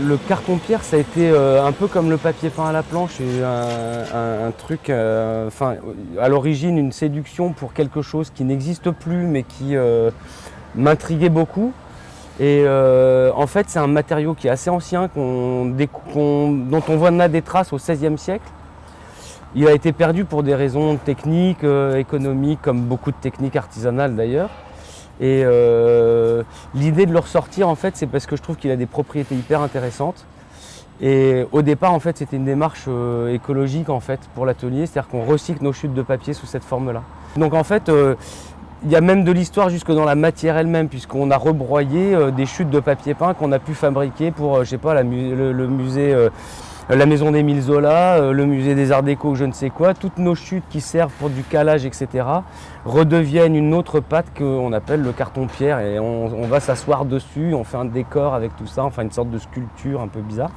Le carton-pierre, ça a été un peu comme le papier peint à la planche, un truc, à l'origine une séduction pour quelque chose qui n'existe plus mais qui m'intriguait beaucoup. Et en fait, c'est un matériau qui est assez ancien, dont on voit des traces au XVIe siècle. Il a été perdu pour des raisons techniques, économiques, comme beaucoup de techniques artisanales d'ailleurs. Et l'idée de le ressortir, en fait, c'est parce que je trouve qu'il a des propriétés hyper intéressantes. Et au départ, en fait, c'était une démarche écologique en fait, pour l'atelier, c'est-à-dire qu'on recycle nos chutes de papier sous cette forme-là. Donc en fait, il y a même de l'histoire jusque dans la matière elle-même, puisqu'on a rebroyé des chutes de papier peint qu'on a pu fabriquer pour, je sais pas, le musée, la maison d'Émile Zola, le musée des Arts Déco, je ne sais quoi. Toutes nos chutes qui servent pour du calage, etc., redeviennent une autre pâte qu'on appelle le carton-pierre. Et on va s'asseoir dessus, on fait un décor avec tout ça, enfin une sorte de sculpture un peu bizarre.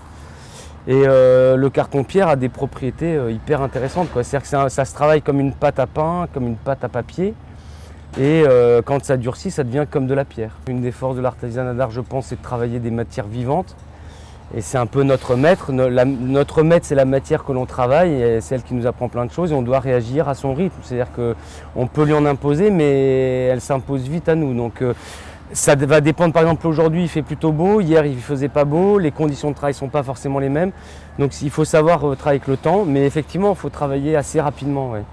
Et le carton-pierre a des propriétés hyper intéressantes, quoi. C'est-à-dire que ça se travaille comme une pâte à pain, comme une pâte à papier. Et quand ça durcit, ça devient comme de la pierre. Une des forces de l'artisanat d'art, je pense, c'est de travailler des matières vivantes. Et c'est un peu notre maître. Notre maître, c'est la matière que l'on travaille et c'est elle qui nous apprend plein de choses et on doit réagir à son rythme. C'est-à-dire qu'on peut lui en imposer, mais elle s'impose vite à nous. Donc ça va dépendre, par exemple, aujourd'hui, il fait plutôt beau, hier, il ne faisait pas beau, les conditions de travail ne sont pas forcément les mêmes. Donc il faut savoir travailler avec le temps, mais effectivement, il faut travailler assez rapidement. Ouais.